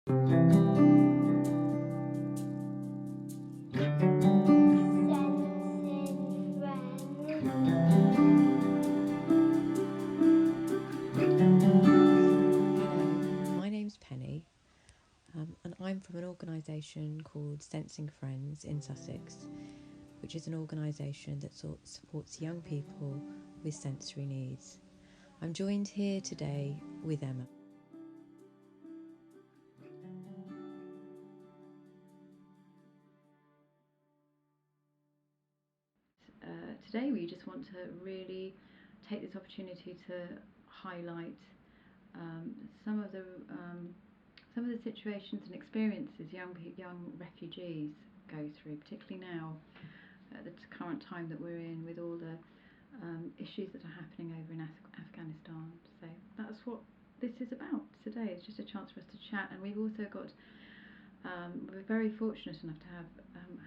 My name's Penny, and I'm from an organisation called Sensing Friends in Sussex, which is an organisation that supports young people with sensory needs. I'm joined here today with Emma. Today we just want to really take this opportunity to highlight some of the situations and experiences young refugees go through, particularly now at the current time that we're in, with all the issues that are happening over in Afghanistan. So that's what this is about today. It's just a chance for us to chat, and we've also got. We're very fortunate enough to have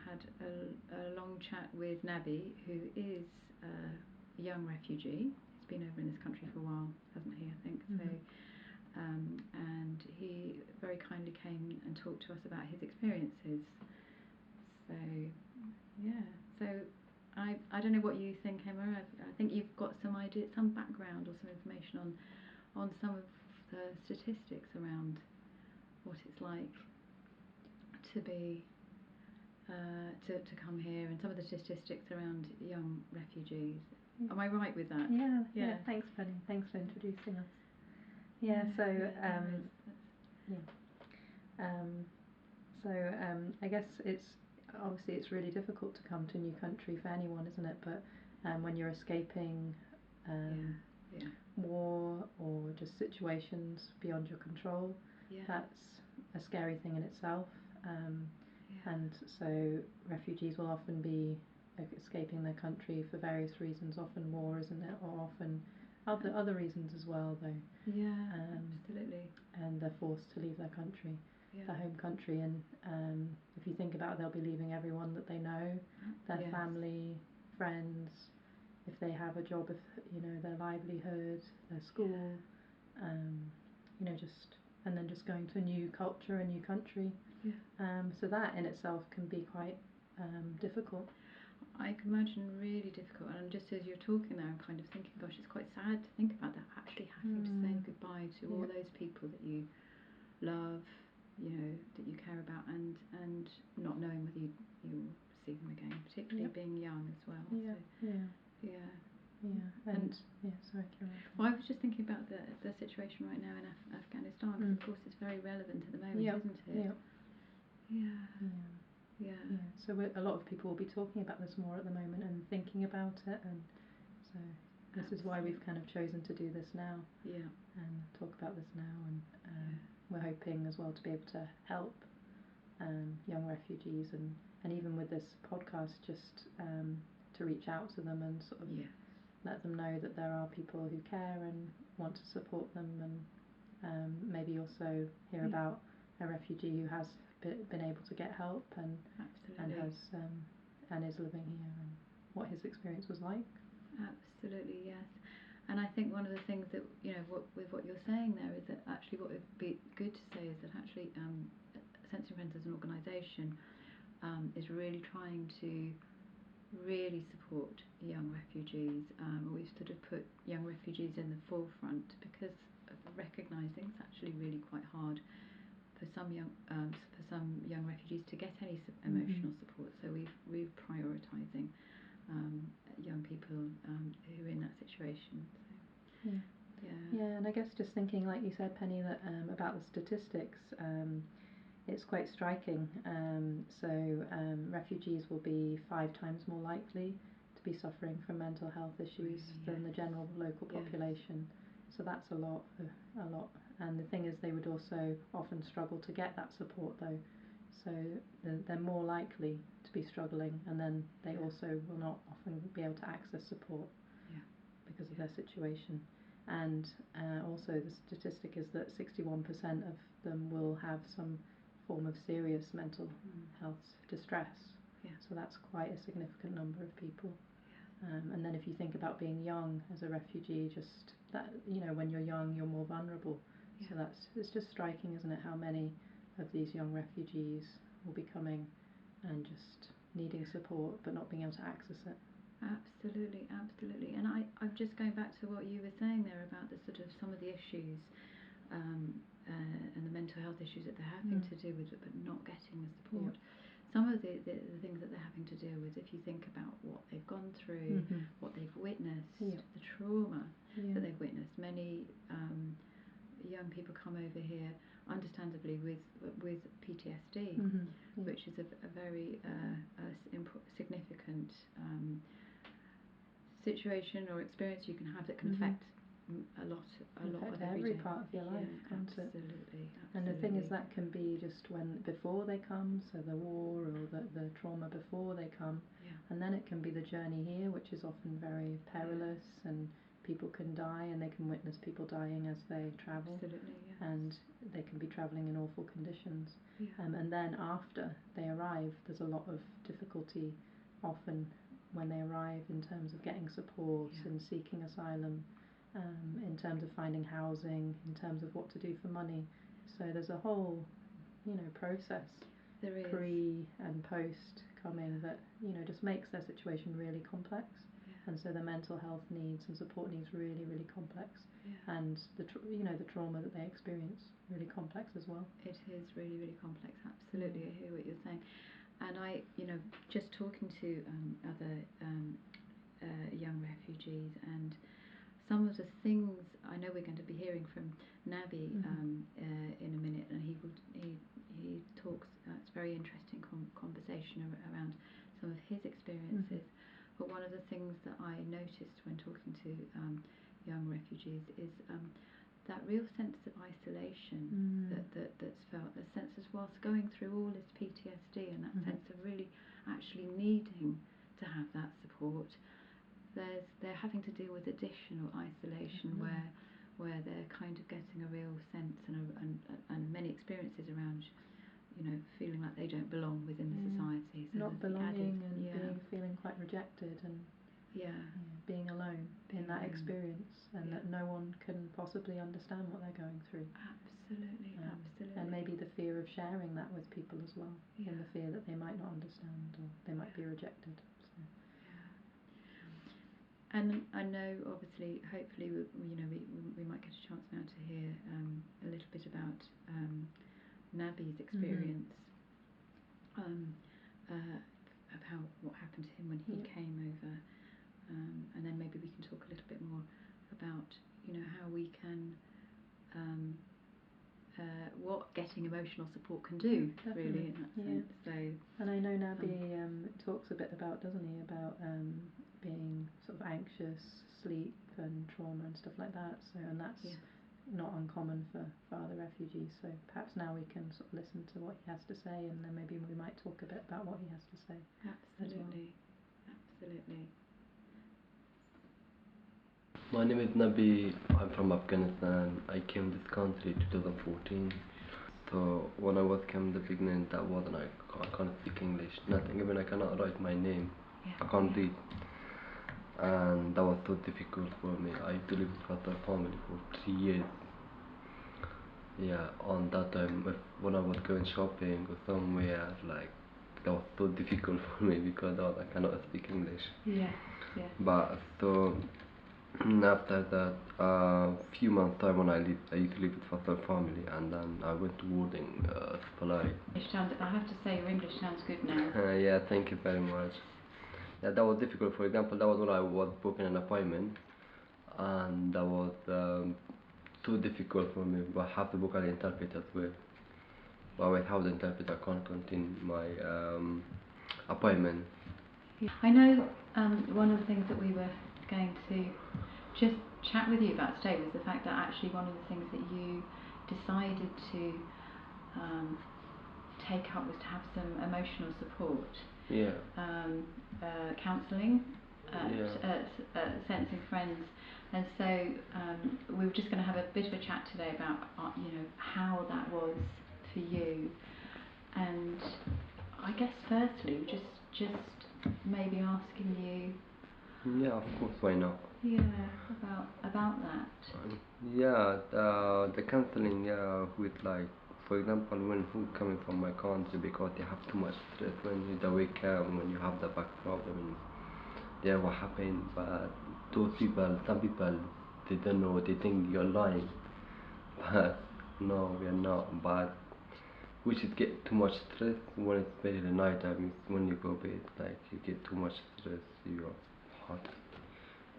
had a long chat with Nabi, who is a young refugee. He's been over in this country for a while, hasn't he? I think so. And he very kindly came and talked to us about his experiences. So, yeah. So, I don't know what you think, Emma. I think you've got some idea, some background or some information on some of the statistics around what it's like to be to come here, and some of the statistics around young refugees. Am I right with that? Yeah. Thanks, Penny. Thanks for introducing us. I guess it's really difficult to come to a new country for anyone, isn't it? But when you're escaping war or just situations beyond your control, that's a scary thing in itself. And so refugees will often be escaping their country for various reasons, often war, isn't it? Or often other reasons as well, though. Absolutely. And they're forced to leave their country, their home country. And if you think about it, they'll be leaving everyone that they know, their family, friends, if they have a job, if their livelihood, their school, and then just going to a new culture, a new country. So that in itself can be quite difficult. I can imagine really difficult, and just as you're talking there, I'm kind of thinking, gosh, it's quite sad to think about that, actually having to say goodbye to all those people that you love, that you care about, and not knowing whether you'll see them again, particularly being young as well. Sorry, Karen. Well, I was just thinking about the situation right now in Afghanistan, because of course it's very relevant at the moment, isn't it? So a lot of people will be talking about this more at the moment and thinking about it, and so this is why we've kind of chosen to do this now. And talk about this now, and we're hoping as well to be able to help young refugees, and even with this podcast, just to reach out to them and sort of let them know that there are people who care and want to support them, and maybe also hear about a refugee who has been able to get help and has and is living here, and what his experience was like. Absolutely, yes. And I think one of the things that with what you're saying there is that actually what would be good to say is that actually Sensing Friends as an organisation is really trying to really support young refugees. We've sort of put young refugees in the forefront because of recognising it's actually really quite hard for some young refugees to get any emotional support. So we're prioritising young people who are in that situation. So, and I guess just thinking, like you said, Penny, that about the statistics, it's quite striking. Refugees will be 5 times more likely to be suffering from mental health issues than the general local population. So that's a lot. And the thing is, they would also often struggle to get that support, though. So they're more likely to be struggling, and then they also will not often be able to access support because of their situation. And also the statistic is that 61% of them will have some form of serious mental health distress. So that's quite a significant number of people. And then if you think about being young as a refugee, just that, when you're young, you're more vulnerable. So it's just striking, isn't it, how many of these young refugees will be coming and just needing support but not being able to access it. Absolutely, absolutely. And I'm just going back to what you were saying there about the sort of some of the issues and the mental health issues that they're having to deal with, but not getting the support. Some of the things that they're having to deal with, if you think about what they've gone through, what they've witnessed, the trauma that they've witnessed. Many young people come over here, understandably, with PTSD, which is a very significant situation or experience you can have that can affect a lot of every part of your life, can't it? Absolutely. And the thing is, that can be just before they come, so the war or the trauma before they come, and then it can be the journey here, which is often very perilous, and people can die, and they can witness people dying as they travel. Absolutely, yes. And they can be travelling in awful conditions. And then after they arrive, there's a lot of difficulty often when they arrive in terms of getting support and seeking asylum, in terms of finding housing, in terms of what to do for money. So there's a whole, process, pre and post coming, that, just makes their situation really complex. And so the mental health needs and support needs really, really complex. And the trauma that they experience, really complex as well. It is really, really complex. Absolutely, I hear what you're saying. And I, just talking to other young refugees, and some of the things I know we're going to be hearing from Nabi in a minute, and he talks. It's a very interesting conversation around some of his experiences. But one of the things that I noticed when talking to young refugees is that real sense of isolation that's felt, the sense as whilst going through all this PTSD, and that sense of really actually needing to have that support, they're having to deal with additional isolation where they're kind of getting a real sense and many experiences around feeling like they don't belong within the society. So not belonging and feeling quite rejected and being alone in that experience, and that no one can possibly understand what they're going through. Absolutely, absolutely. And maybe the fear of sharing that with people as well, and the fear that they might not understand or they might be rejected. So. And I know, obviously, hopefully, we might get a chance now to hear a little bit about Nabi's experience of what happened to him when he came over, and then maybe we can talk a little bit more about how we can what getting emotional support can do, really, in that sense. So, and I know Nabi talks a bit about, doesn't he, about being sort of anxious, sleep and trauma and stuff like that. So, and that's not uncommon for other refugees. So perhaps now we can sort of listen to what he has to say, and then maybe we might talk a bit about what he has to say. Absolutely, absolutely. My name is Nabi. I'm from Afghanistan. I came this country 2014. So when I was came in the beginning, that wasn't I can't speak English, nothing. Even I cannot write my name. I can't read, and that was so difficult for me. I used to live with foster family for 3 years. On that time, when I was going shopping or somewhere, like that was so difficult for me because I cannot speak English. But so. After that, few months time when I used to live with foster family, and then I went to boarding supply. I have to say your English sounds good now. Yeah, thank you very much. That was difficult. For example, that was when I was booking an appointment, and that was too difficult for me. But I have to book an interpreter as well. But without the interpreter, I can't continue my appointment. I know one of the things that we were going to just chat with you about today was the fact that actually one of the things that you decided to take up was to have some emotional support. Counselling, Sensing Friends, and so we were just going to have a bit of a chat today about how that was for you, and I guess firstly just maybe asking you. Yeah, of course, why not? Yeah, about that. The counseling, with like for example, when who coming from my country because they have too much stress when you the wake up, when you have the back problem, yeah, what happened? But those people, some people, they don't know. They think you're lying, but no, we are not. But we should get too much stress when it's especially night time. Is when you go bed, like you get too much stress, you're hot,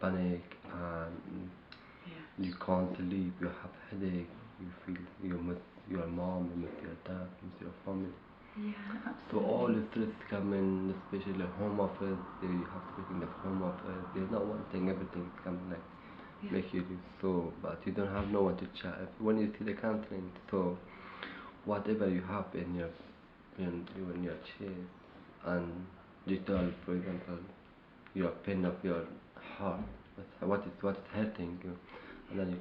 panic, and you can't sleep. You have headache. You feel you miss your mom, you miss your dad, you miss your family. Yeah, So absolutely. all the stress come in, especially home office. You have to be in the home office. There's not one thing. Everything is coming like Yeah. make you do so, but you don't have no one to chat. When you see the counseling, so whatever you have in your chest, and you tell, for example, your pain of your heart, what is hurting you, and then you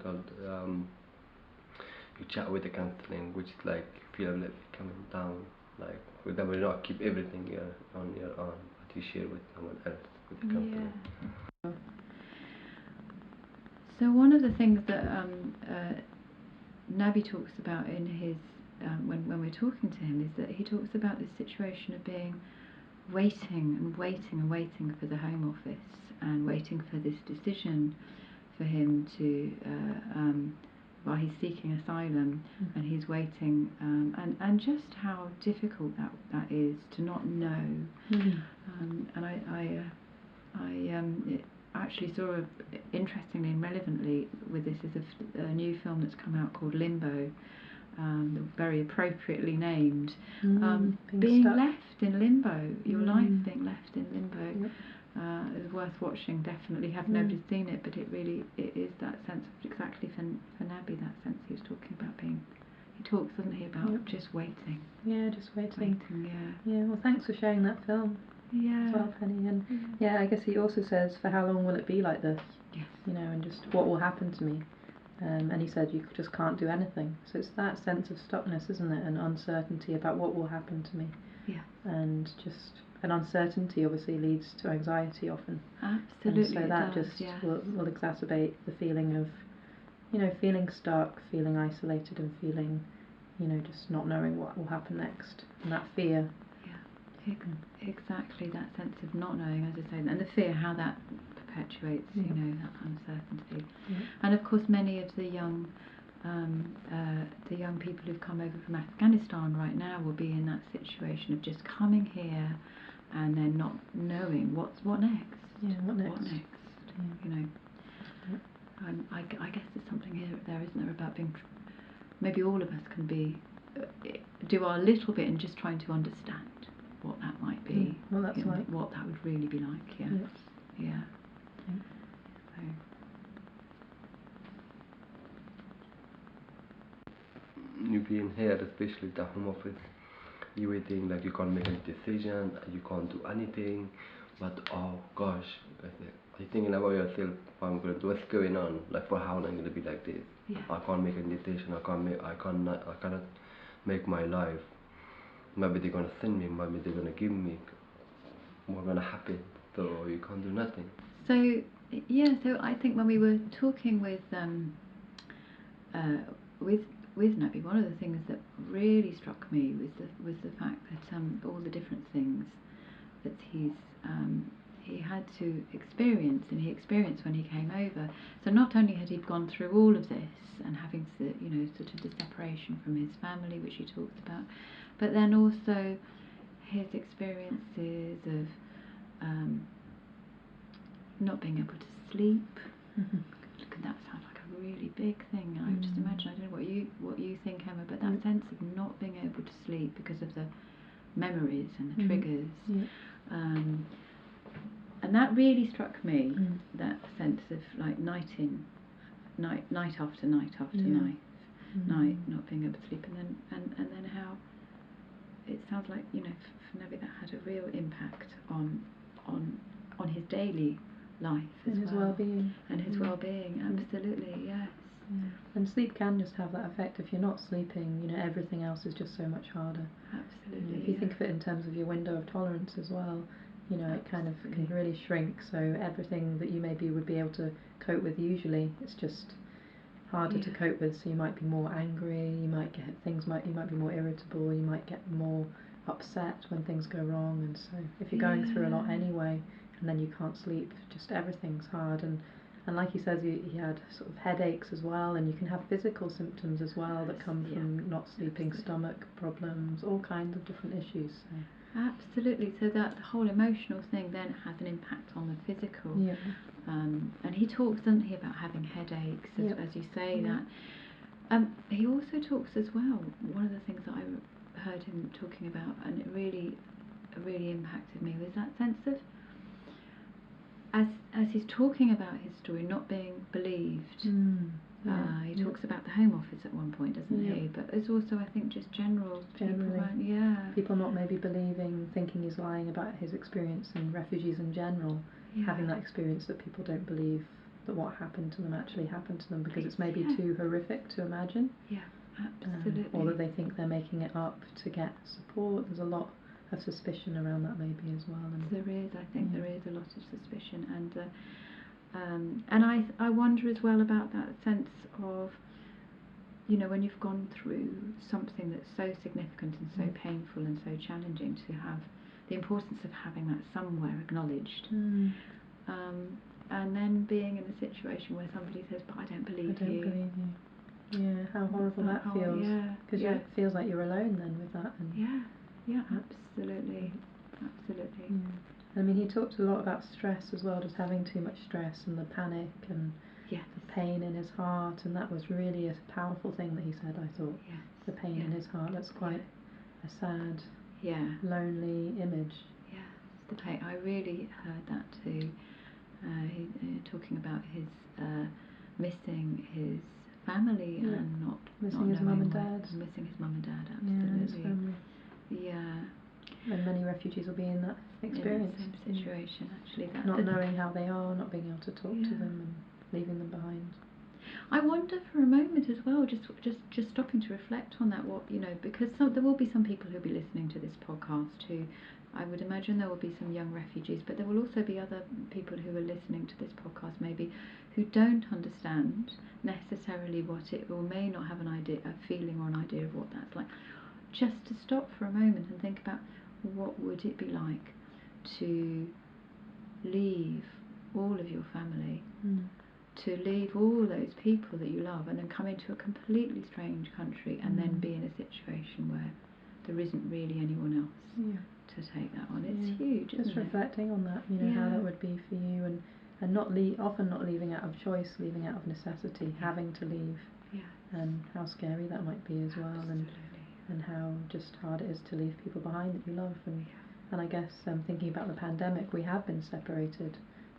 chat with the counseling, which is like feel like coming down, like for example, you not keep everything on your own, but you share with someone else with the counseling. Yeah. So one of the things that Nabi talks about in his when we're talking to him is that he talks about this situation of being waiting and waiting and waiting for the Home Office and waiting for this decision for him to while he's seeking asylum, and he's waiting and just how difficult that is to not know. And I actually saw interestingly and relevantly with this is a new film that's come out called Limbo, very appropriately named, being left in limbo, your life being left in limbo. Is worth watching, definitely. Have nobody's seen it, but it is that sense of exactly for Nabi, that sense he was talking about being. He talks, doesn't he, about just waiting. Yeah, just waiting. Yeah. Yeah. Well, thanks for sharing that film. Yeah. As well, Penny. And yeah, I guess he also says, for how long will it be like this? Yes. You know, and just what will happen to me. And he said you just can't do anything. So it's that sense of stuckness, isn't it? And uncertainty about what will happen to me. Yeah. And just an uncertainty obviously leads to anxiety often. Absolutely. And so that does, just will exacerbate the feeling of, feeling stuck, feeling isolated, and feeling, just not knowing what will happen next. And that fear. Yeah. Exactly, that sense of not knowing, as I say, and the fear, how that perpetuates, that uncertainty. And of course, many of the young people who've come over from Afghanistan right now will be in that situation of just coming here and then not knowing what next. Yeah, what next? What next? I guess there's something there, isn't there, about being. Maybe all of us can do our little bit in just trying to understand what that might be. What that's like. What that would really be like. Yeah. Yeah. So. You being here, especially the home office, you waiting like you can't make a decision, you can't do anything, but oh gosh, you're thinking about yourself. I'm gonna do what's going on, like for how long I'm gonna be like this. Yeah. I can't make a decision. I cannot make my life. Maybe they're gonna send me. Maybe they're gonna give me. What's gonna happen? So you can't do nothing. So yeah, so I think when we were talking with Nabi, one of the things that really struck me was the fact that all the different things that he had to experience, and he experienced when he came over. So not only had he gone through all of this and having to, sort of the separation from his family, which he talks about, but then also his experiences of not being able to sleep. That sounds like a really big thing. I just imagine. I don't know what you think, Emma, but that sense of not being able to sleep because of the memories and the triggers, and that really struck me. That sense of like night after night after night, not being able to sleep, and then how it sounds like for Nabi that had a real impact on his daily life as and his well-being. And his well-being, absolutely, yes. Yeah. And sleep can just have that effect. If you're not sleeping, everything else is just so much harder. Absolutely. If you think of it in terms of your window of tolerance as well, it kind of can really shrink. So everything that you maybe would be able to cope with usually, it's just harder to cope with. So you might be more angry. You might get you might be more irritable. You might get more upset when things go wrong. And so if you're going through a lot anyway, and then you can't sleep, just everything's hard. And like he says, he had sort of headaches as well, and you can have physical symptoms as well that come from not sleeping, stomach problems, all kinds of different issues. So. Absolutely. So that whole emotional thing then has an impact on the physical. Yeah. And he talks, doesn't he, about having headaches, as you say that. He also talks as well. One of the things that I heard him talking about, and it really impacted me, was that sense of, as he's talking about his story not being believed. He talks about the Home Office at one point, doesn't he? But there's also, I think, just generally people not maybe believing, thinking he's lying about his experience, and refugees in general having that experience that people don't believe that what happened to them actually happened to them, because it's maybe too horrific to imagine. Absolutely. Or that they think they're making it up to get support. There's a lot of suspicion around that maybe as well. And there is, I think there is a lot of suspicion, and I wonder as well about that sense of, you know, when you've gone through something that's so significant and so painful and so challenging, to have the importance of having that somewhere acknowledged, and then being in a situation where somebody says, but I don't believe you. Yeah, how horrible that feels. Because it feels like you're alone then with that. And absolutely. I mean, he talked a lot about stress as well, just having too much stress and the panic and the pain in his heart, and that was really a powerful thing that he said, I thought. The pain in his heart, that's quite a sad, lonely image. The pain. I really heard that too. He talking about his missing his family and not missing his mum and dad. Missing his mum and dad, absolutely. His family. And many refugees will be in that experience. In the same situation, actually. Not knowing how they are, not being able to talk to them, and leaving them behind. I wonder for a moment as well, just stopping to reflect on that, what, you know, because there will be some people who'll be listening to this podcast who, I would imagine there will be some young refugees, but there will also be other people who are listening to this podcast maybe who don't understand necessarily what it, or may not have an idea, a feeling or an idea of what that's like. Just to stop for a moment and think about, what would it be like to leave all of your family, to leave all those people that you love, and then come into a completely strange country, and then be in a situation where there isn't really anyone else to take that on. It's huge, isn't it? Just reflecting on that, you know, how that would be for you, and not often not leaving out of choice, leaving out of necessity, having to leave, and how scary that might be as well, and how just hard it is to leave people behind that you love, and I guess thinking about the pandemic, we have been separated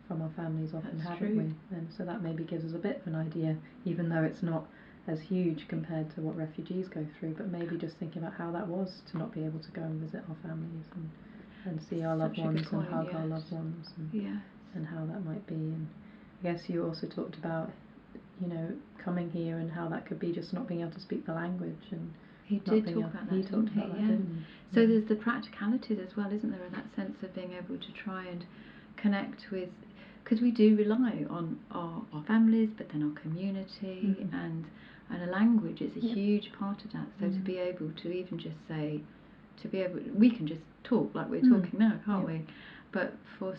from our families often, haven't we? And so that maybe gives us a bit of an idea, even though it's not as huge compared to what refugees go through, but maybe just thinking about how that was to not be able to go and visit our families and see our loved ones and hug our loved ones, and how that might be. And I guess you also talked about, you know, coming here and how that could be just not being able to speak the language, and he did talk about that, didn't he? So there's the practicalities as well, isn't there, of that sense of being able to try and connect with, because we do rely on our families, but then our community, and a language is a huge part of that. So to be able to even just say, we can just talk like we're talking now, can't we? But for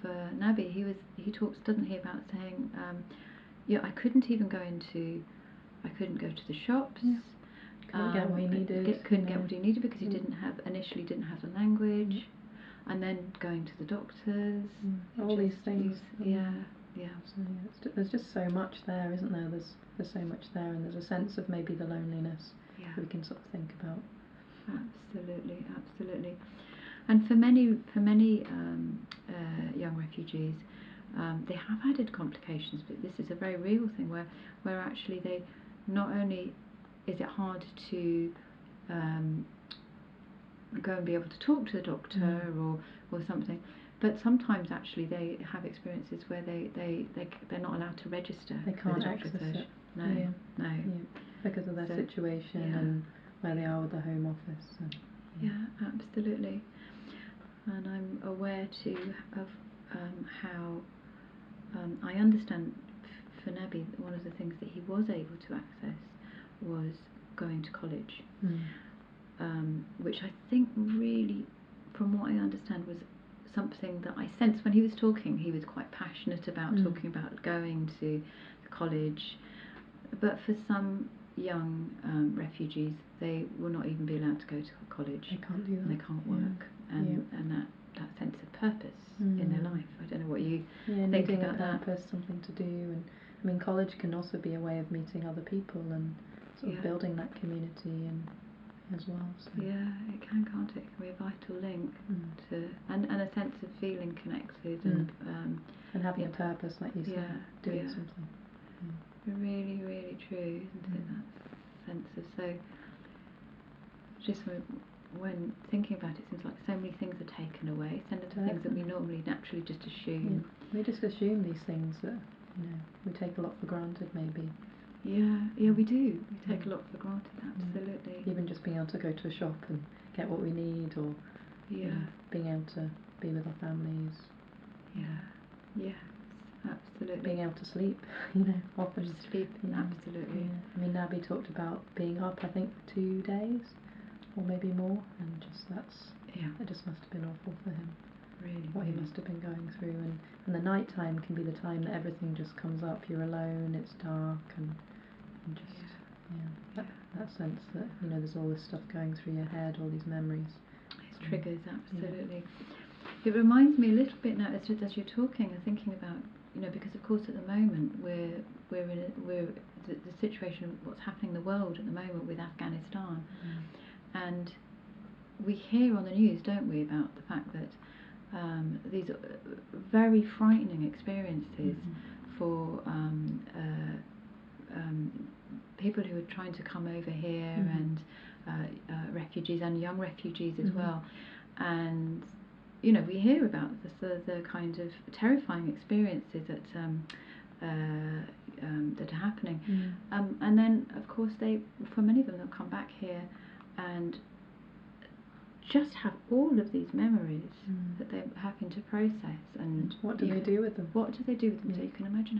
Nabi, he talks, doesn't he, about saying, I couldn't go to the shops. Couldn't get what he needed. Couldn't get what he needed because he initially didn't have the language, and then going to the doctors. All these things. So there's just so much there, isn't there? There's so much there, and there's a sense of maybe the loneliness that we can sort of think about. Absolutely. And for many young refugees, they have added complications, but this is a very real thing where actually they, not only is it hard to go and be able to talk to the doctor or something, but sometimes actually they have experiences where they're not allowed to register. They can't access it. No. Because of their situation and where they are with the Home Office. Absolutely. And I'm aware too of how I understand for Nabi, one of the things that he was able to access was going to college, which I think really, from what I understand, was something that I sensed when he was talking. He was quite passionate about talking about going to college, but for some young refugees, they will not even be allowed to go to college. They can't do that. And they can't work, and that sense of purpose in their life. I don't know what you think about that. Purpose, something to do, and I mean, college can also be a way of meeting other people and sort of building that community and as well. So. Yeah, it can, can't it? It can be a vital link to and a sense of feeling connected and having a purpose, like you said, doing something. Really, really true, isn't it? That sense of just when thinking about it, it seems like so many things are taken away. So many things that we normally naturally just assume. We just assume these things that we take a lot for granted, maybe. Yeah, we do. We take a lot for granted, absolutely. Even just being able to go to a shop and get what we need, or being able to be with our families. Yes, absolutely. Being able to sleep, often. Sleep, absolutely. Yeah. I mean, Nabi talked about being up, I think, 2 days, or maybe more, and just it just must have been awful for him. Really, what he must have been going through, and the night time can be the time that everything just comes up. You're alone, it's dark, and just that sense that there's all this stuff going through your head, all these memories. It's triggers, absolutely. It reminds me a little bit now as you're talking and thinking about because of course at the moment we're in the situation of what's happening in the world at the moment with Afghanistan, and we hear on the news, don't we, about the fact that these are very frightening experiences for people who are trying to come over here and refugees and young refugees as well, and we hear about the kind of terrifying experiences that that are happening, and then of course for many of them they'll come back here and just have all of these memories that they're having to process, and what do they do with them? What do they do with them? So you can imagine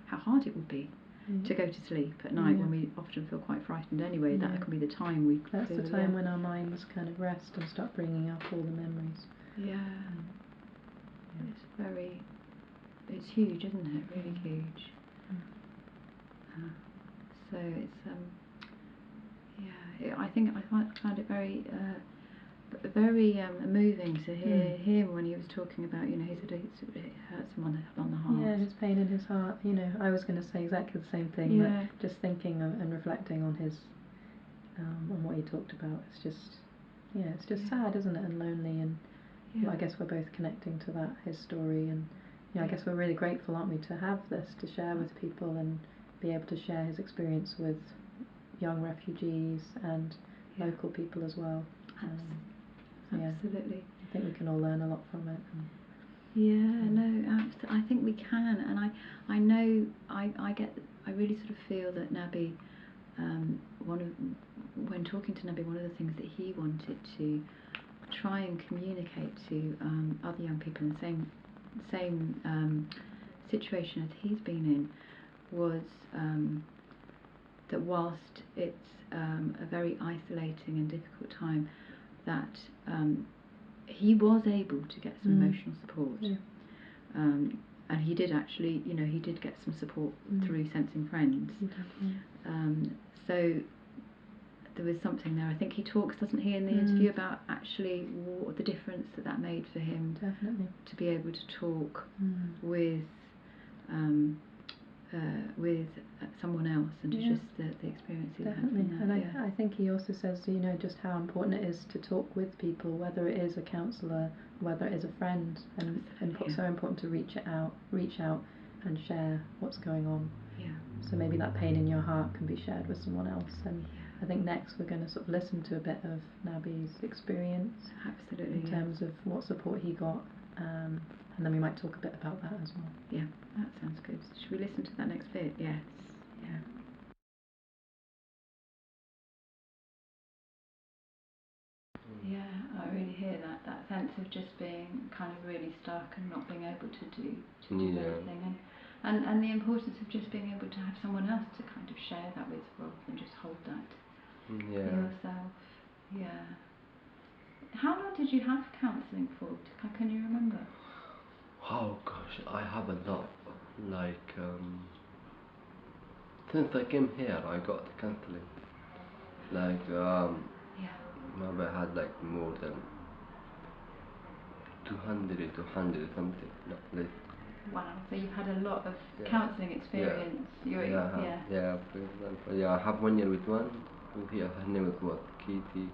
how hard it would be to go to sleep at night when we often feel quite frightened anyway. That can be the time that's the time when our minds kind of rest and start bringing up all the memories. It's huge, isn't it? Really huge. So it's I think I find it very moving to hear him when he was talking about he said it hurts him on the heart. Yeah, his pain in his heart. I was going to say exactly the same thing. But just thinking and reflecting on his on what he talked about, it's just sad, isn't it, and lonely, and I guess we're both connecting to that, his story, and I guess we're really grateful, aren't we, to have this to share with people and be able to share his experience with young refugees and local people as well. Absolutely. I think we can all learn a lot from it. I think we can, and I know I really sort of feel that Nabi, when talking to Nabi, one of the things that he wanted to try and communicate to other young people in the same situation as he's been in was that whilst it's a very isolating and difficult time, that he was able to get some emotional support, and he did actually, he did get some support through Sensing Friends. So there was something there. I think he talks, doesn't he, in the interview about actually what the difference that made for him. Definitely. To be able to talk with someone else and to just the experience he had. And I think he also says, just how important it is to talk with people, whether it is a counsellor, whether it is a friend, and so important to reach out and share what's going on. So maybe that pain in your heart can be shared with someone else. And I think next we're going to sort of listen to a bit of Nabi's experience. Absolutely. In terms of what support he got, and then we might talk a bit about that as well. Yeah, that sounds good. Should we listen to that next bit? Yes. Yeah, I really hear that sense of just being kind of really stuck and not being able to do anything. and the importance of just being able to have someone else to kind of share that with rather than just hold that yourself. Yeah. How long did you have counselling for? Can you remember? Oh gosh, I have a lot. Like since I came here, I got counseling. Like maybe I had like more than 200 something, not less. Wow. So you've had a lot of counselling experience. Yeah. For example, I have 1 year with one. Here, her name is what? Katie.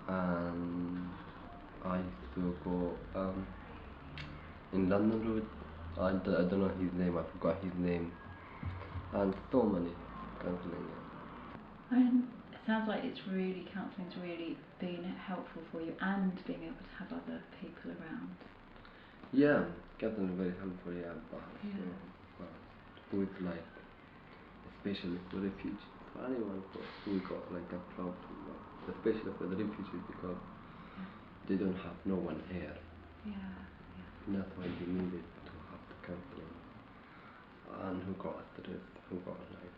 And I used to go in London Road. I don't know his name. I forgot his name. And so many counseling. And it sounds like counselling's really been helpful for you, and being able to have other people around. Yeah, counseling very helpful. Yeah, but with like, especially for refugees, for anyone who got like a problem, but especially for the refugees because they don't have no one here. That's why they needed to have the counseling. And who got stress, who got like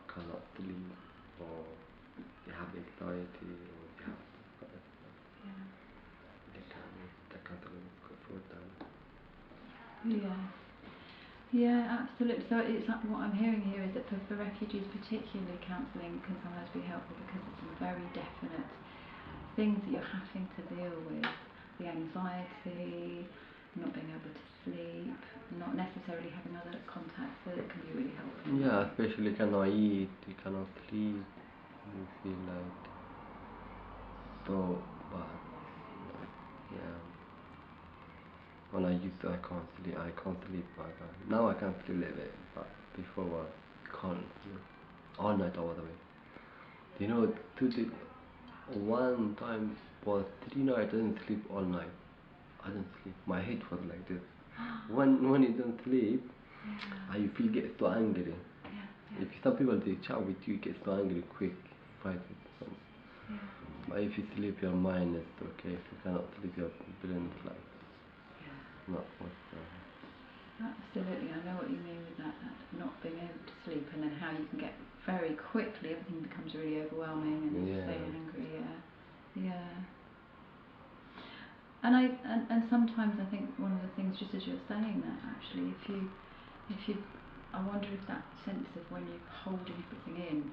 cannot sleep, or they have anxiety, or they have this kind of stuff. The counseling is good for them. Yeah, absolutely. So it's like, what I'm hearing here is that for refugees particularly, counselling can sometimes be helpful because it's some very definite things that you're having to deal with. The anxiety, not being able to sleep, not necessarily having other contacts, so it can be really helpful. Yeah, especially you cannot eat, you cannot sleep, you feel like so bad. Yeah. When I can't sleep. Now I can't sleep a little bit, but before was can't sleep. All night I was awake. You know, one time was 3 nights I didn't sleep all night. I didn't sleep. My head was like this. When you don't sleep, you feel get so angry. If some people they chat with you, get so angry quick, fight with them. But if you sleep, your mind is okay. If you cannot sleep, your brain is like not whatsoever. Absolutely, I know what you mean with that not being able to sleep, and then how you can get very quickly, everything becomes really overwhelming and you stay angry. And sometimes I think one of the things, just as you're saying that, actually, if you, I wonder if that sense of when you're holding everything in,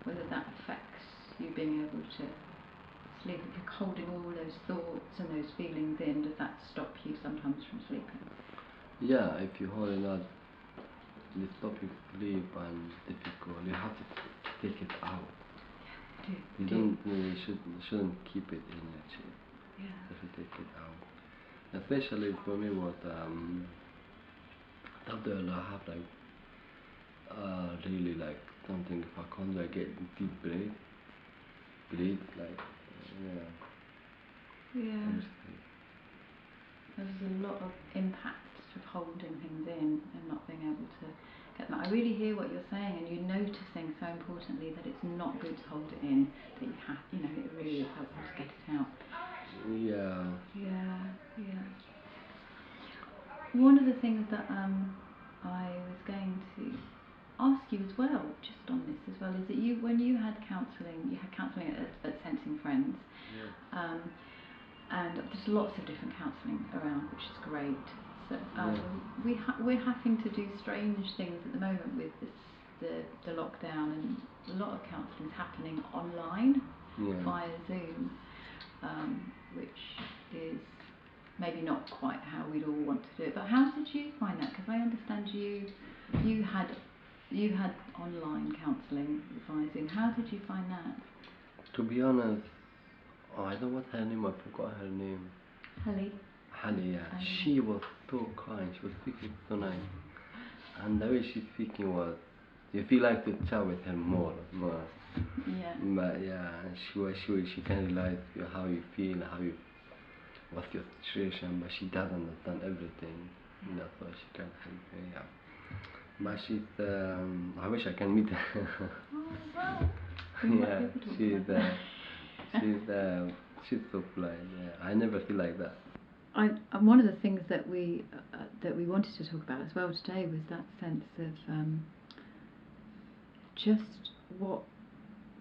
whether that affects you being able to sleep. If you're holding all those thoughts and those feelings in, does that stop you sometimes from sleeping? Yeah, if you hold it out, you stop your sleep and difficult. You have to take it out. You shouldn't keep it in your chest. You should take it out. Especially for me, what after I have like really like something. If I can't like get deep breathe like honestly. There's a lot of impact of holding things in and not being able to get them out. I really hear what you're saying, and you're noticing so importantly that it's not good to hold it in, that you have, it really is helpful to get it out. Yeah. One of the things that I was going to ask you as well, just on this as well, is that when you had counselling at Sensing Friends. And there's lots of different counselling around, which is great. So we're having to do strange things at the moment with the lockdown, and a lot of counselling is happening online via Zoom, which is maybe not quite how we'd all want to do it. But how did you find that? Because I understand you had online counselling via Zoom. How did you find that? To be honest, I don't know what her name. I forgot her name. Hallie, yeah. She was so kind. She was speaking so nice, and the way she's speaking was, you feel like to chat with her more. But she can realize how you feel, what's your situation, but she doesn't understand everything. That's why she can help you. Yeah. But she's I wish I can meet her. Yeah, she's so polite. Yeah, I never feel like that. one of the things that we wanted to talk about as well today was that sense of just what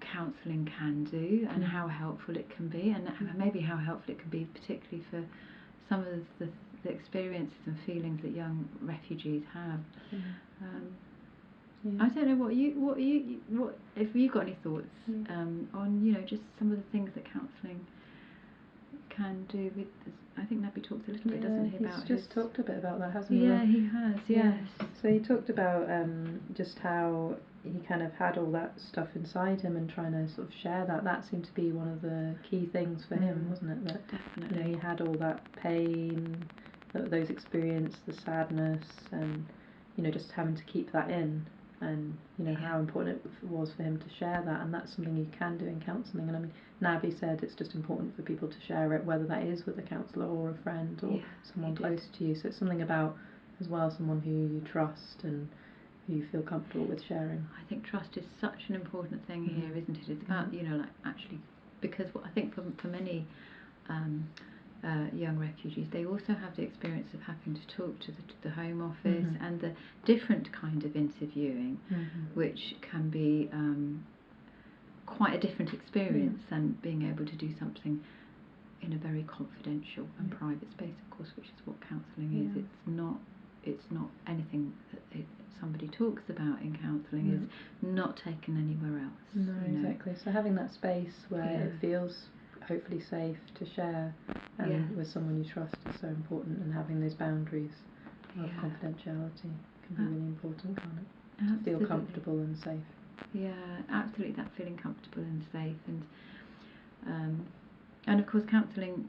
counselling can do and how helpful it can be, and maybe how helpful it can be particularly for some of the experiences and feelings that young refugees have. I don't know what if you got any thoughts on just some of the things that counselling can do with this. I think Nabi talks a little bit, doesn't he, about he's just talked a bit about that, hasn't he? Yeah, he has. Yes. So he talked about just how he kind of had all that stuff inside him and trying to sort of share that. That seemed to be one of the key things for him, wasn't it? That definitely he had all that pain, those experiences, the sadness, and just having to keep that in, and how important it was for him to share that. And that's something you can do in counselling. And I mean, Nabi said it's just important for people to share it, whether that is with a counsellor or a friend or someone close to you. So it's something about as well someone who you trust and who you feel comfortable with sharing. I think trust is such an important thing here, isn't it? It's about like actually, because I think for many young refugees, they also have the experience of having to talk to the Home Office and the different kind of interviewing, which can be quite a different experience than being able to do something in a very confidential and private space, of course, which is what counselling is. It's not anything that somebody talks about in counselling is not taken anywhere else. No, exactly. So having that space where it feels hopefully safe to share and with someone you trust is so important, and having those boundaries of confidentiality can be really important, can't it? To feel comfortable and safe. Yeah, absolutely, that feeling comfortable and safe, and of course counselling,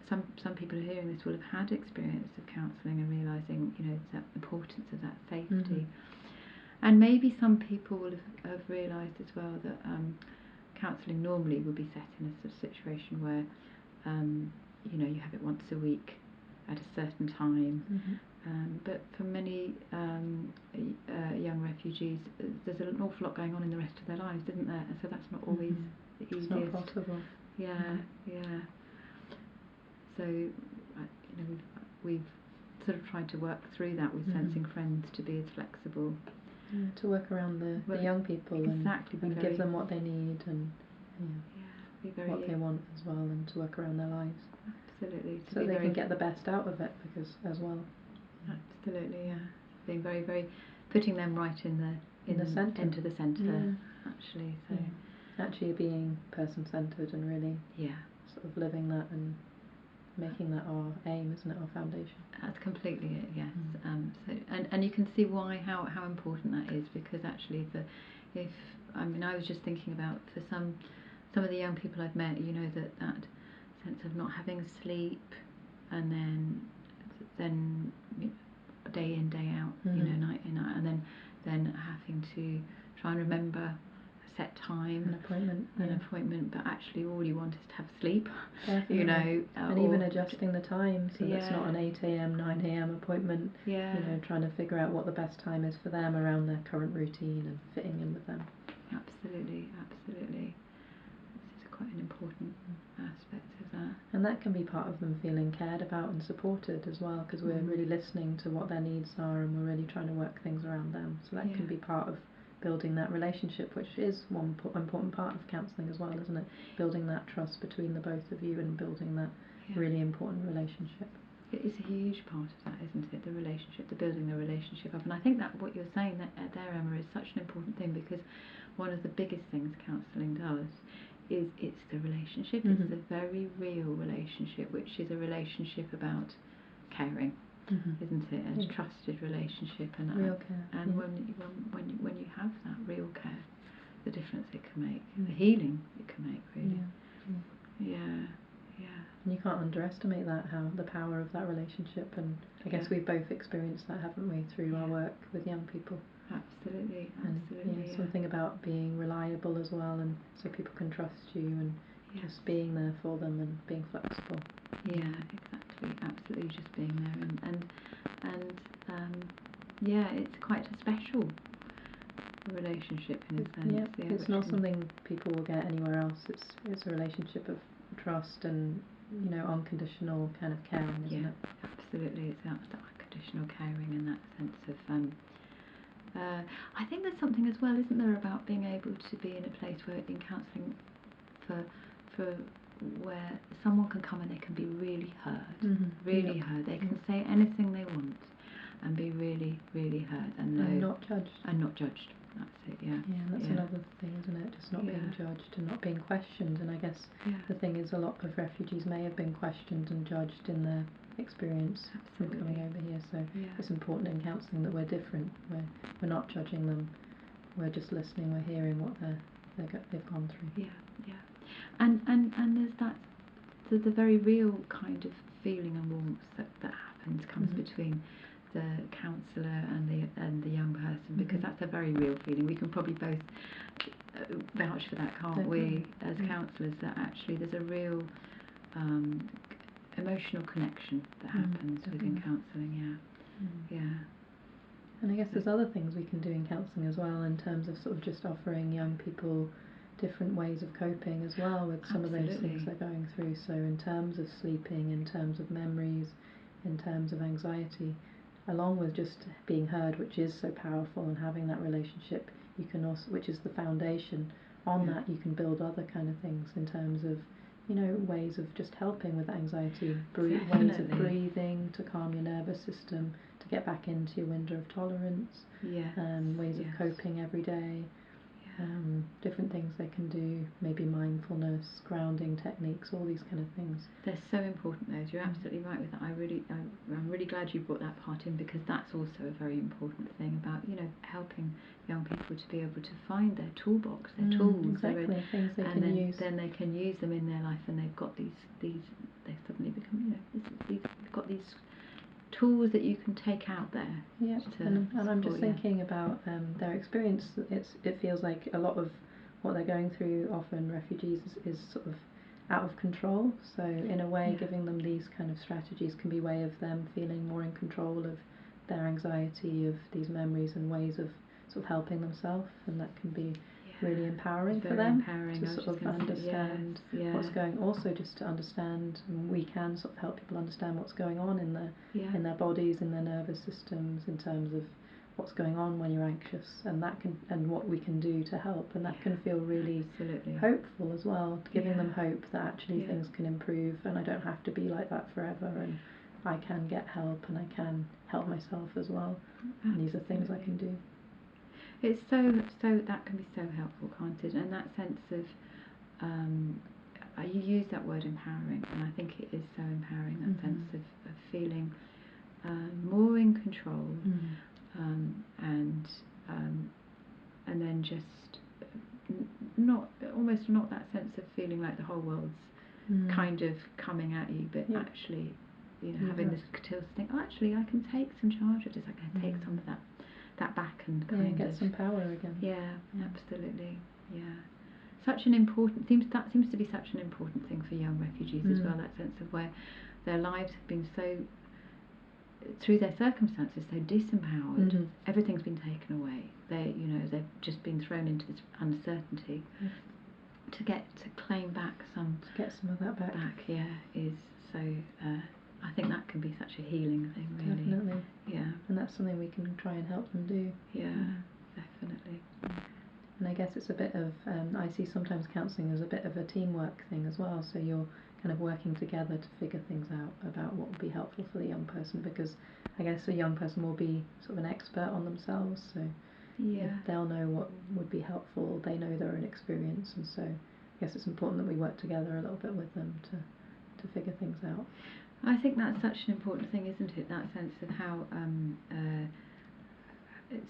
some people who are hearing this will have had experience of counselling and realising, the importance of that safety. And maybe some people will have realised as well that counselling normally would be set in a sort of situation where, you have it once a week at a certain time. But for many young refugees, there's an awful lot going on in the rest of their lives, isn't there? So that's not always the easiest. It's not possible. So, we've sort of tried to work through that with Sensing Friends to be as flexible. To work around the young people and give them what they need and what they want as well, and to work around their lives. Absolutely. So they can get the best out of it because as well. Absolutely, yeah. Being very, very, putting them right in the centre. Into the centre, actually. So actually being person-centred and really sort of living that and making that our aim, isn't it, our foundation? That's completely it, yes. So and you can see how important that is, because actually if I was just thinking about for some of the young people I've met, that sense of not having sleep, and then day in, day out, night in, night, and then having to try and remember a set time, an appointment, but actually all you want is to have sleep. Definitely. And even adjusting the time so it's not an 8 a.m, 9 a.m. appointment. Trying to figure out what the best time is for them around their current routine and fitting in with them. Absolutely. This is quite an important aspect of that. And that can be part of them feeling cared about and supported as well, because we're really listening to what their needs are and we're really trying to work things around them. So that can be part of building that relationship, which is one important part of counselling as well, isn't it? Building that trust between the both of you and building that really important relationship. It is a huge part of that, isn't it? The relationship, the building the relationship up. And I think that what you're saying there, Emma, is such an important thing, because one of the biggest things counselling does is it's the relationship. It's a very real relationship, which is a relationship about caring, isn't it? A trusted relationship, and real care. And when you have that real care, the difference it can make, the healing it can make, really. And you can't underestimate that, how the power of that relationship, and I guess we've both experienced that, haven't we, through our work with young people. Absolutely. Something about being reliable as well, and so people can trust you, and just being there for them and being flexible. Exactly, absolutely, just being there, and it's quite a special relationship in a sense. It's not something people will get anywhere else. It's a relationship of trust and unconditional kind of caring, isn't it? Absolutely. It's that unconditional caring in that sense of. I think there's something as well, isn't there, about being able to be in a place where in counselling for where someone can come and they can be really heard, really heard. They can say anything they want and be really, really heard and not judged. And not judged. That's it. Yeah. Yeah, and that's another thing, isn't it? Just not being judged and not being questioned. And I guess the thing is, a lot of refugees may have been questioned and judged in their experience from coming over here. So it's important in counselling that we're different. We're not judging them. We're just listening. We're hearing what they've gone through. And there's that the very real kind of feeling and warmth that comes between the counsellor and the young person, because that's a very real feeling. We can probably both vouch for that, can't we, as counsellors, that actually there's a real emotional connection that happens within counselling. And I guess there's other things we can do in counselling as well, in terms of sort of just offering young people different ways of coping as well with some of those things they're going through. So in terms of sleeping, in terms of memories, in terms of anxiety, along with just being heard, which is so powerful, and having that relationship, you can also, which is the foundation, on that you can build other kind of things in terms of ways of just helping with anxiety, ways of breathing to calm your nervous system, to get back into your window of tolerance, ways of coping every day, different things they can do, maybe mindfulness, grounding techniques, all these kind of things. They're so important, those. You're absolutely right with that. I'm really glad you brought that part in, because that's also a very important thing about helping young people to be able to find their toolbox, their tools, things they can use. Then they can use them in their life, and they've got these they suddenly become you've got these tools that you can take out there. Yeah, and I'm just thinking about their experience. It feels like a lot of what they're going through, often refugees, is sort of out of control. So in a way, giving them these kind of strategies can be a way of them feeling more in control of their anxiety, of these memories, and ways of sort of helping themselves, and that can be really empowering for them to sort of understand what's going. Also, just to understand, we can sort of help people understand what's going on in their bodies, in their nervous systems, in terms of what's going on when you're anxious, and what we can do to help, and that can feel really hopeful as well, giving them hope that actually things can improve, and I don't have to be like that forever, and I can get help, and I can help myself as well. And these are things I can do. It's so that can be so helpful, can't it? And that sense of you use that word empowering, and I think it is so empowering, that sense of feeling more in control, and then just not that sense of feeling like the whole world's kind of coming at you, but actually having this to think, actually I can take some charge of this, I can take some of that back and kind get some power again. Absolutely. Such an important seems to be such an important thing for young refugees as well, that sense of where their lives have been so, through their circumstances, so disempowered. Everything's been taken away. They've just been thrown into this uncertainty. To claim back some of that back is so I think that can be such a healing thing, really. Definitely. And that's something we can try and help them do. Definitely. And I guess it's a bit of I see sometimes counselling as a bit of a teamwork thing as well, so you're kind of working together to figure things out about what would be helpful for the young person, because I guess a young person will be sort of an expert on themselves, so they'll know what would be helpful, they know their own experience, and so I guess it's important that we work together a little bit with them to figure things out. I think that's such an important thing, isn't it? That sense of how,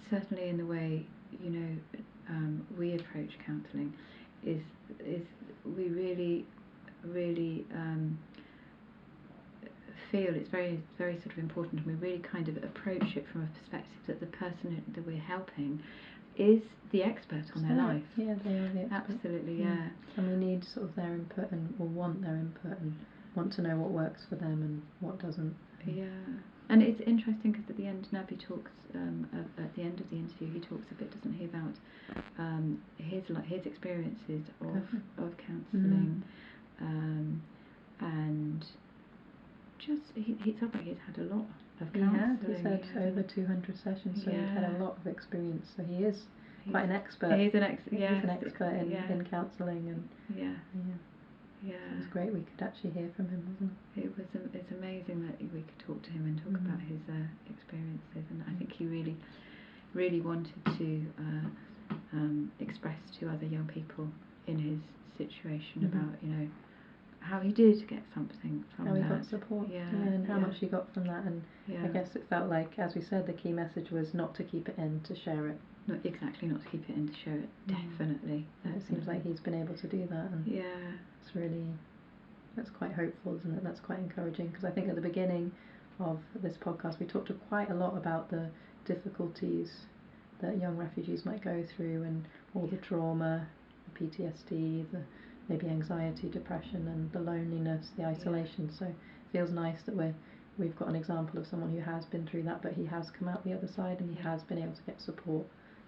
certainly in the way we approach counselling, is we really feel it's very very sort of important, and we really kind of approach it from a perspective that the person that we're helping is the expert on their life. Yeah, they are the expert. Absolutely, And we need sort of their input, or want their input, and want to know what works for them and what doesn't. And it's interesting because at the end, Nabi talks at the end of the interview, he talks a bit, doesn't he, about his experiences of counselling, and just it sounds like he's had a lot of He counselling. said over 200 sessions, so he'd had a lot of experience. So he is quite an expert. He's an He's an expert in counselling, and it's great we could actually hear from him, wasn't it? It's amazing that we could talk to him and talk about his experiences, and I think he really wanted to express to other young people in his situation about how he did get something from how that. He got support, and how much he got from that, and I guess it felt like, as we said, the key message was not to keep it in, to share it. Not to keep it in, to share it. Definitely. It seems like he's been able to do that, and that's quite hopeful, isn't it? That's quite encouraging, because I think at the beginning of this podcast we talked quite a lot about the difficulties that young refugees might go through, and all the trauma, the PTSD, the maybe anxiety, depression, and the loneliness, the isolation. So it feels nice that we've got an example of someone who has been through that, but he has come out the other side, and he has been able to get support.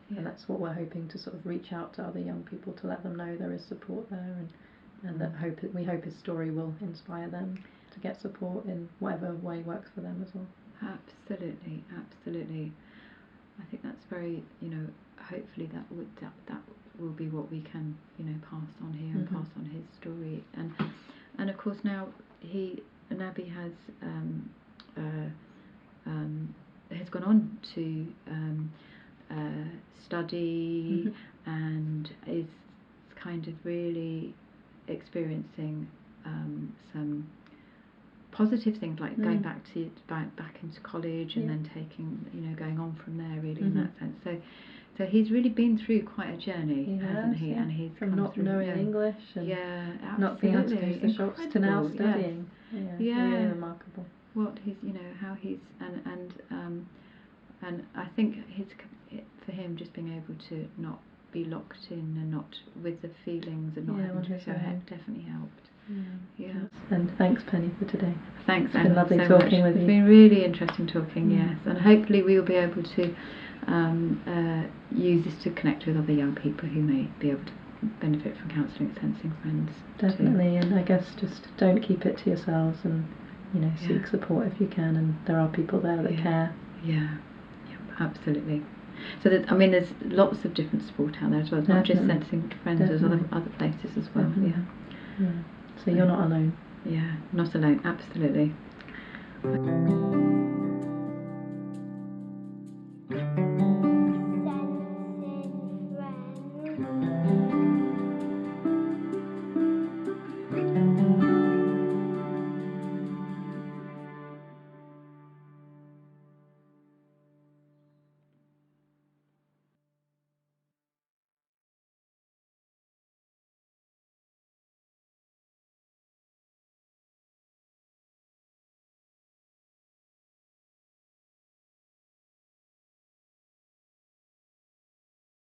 And that's what we're hoping to sort of reach out to other young people, to let them know there is support there, and that we hope his story will inspire them to get support in whatever way works for them as well. Absolutely. I think that's very, hopefully that will be what we can, pass on here and pass on his story. And of course now Nabi has gone on to study and is kind of really experiencing some positive things, like going back into college and then taking, going on from there, really, in that sense. So he's really been through quite a journey, hasn't he? And he's from come not through, knowing English and not being able to go to the shops to now studying. Really remarkable. What he's, how he's and I think for him, just being able to not be locked in and not with the feelings and not having to show definitely helped. And thanks, Penny, for today. Thanks, it's been lovely so talking much. with you. It's been really interesting talking, yes, and hopefully we will be able to use this to connect with other young people who may be able to benefit from counselling at Sensing Friends. Definitely, and I guess just don't keep it to yourselves, and seek support if you can, and there are people there that care. Absolutely. So there's lots of different support out there as well. It's not just Sensing Friends, there's other places as well. So you're not alone. Not alone, absolutely.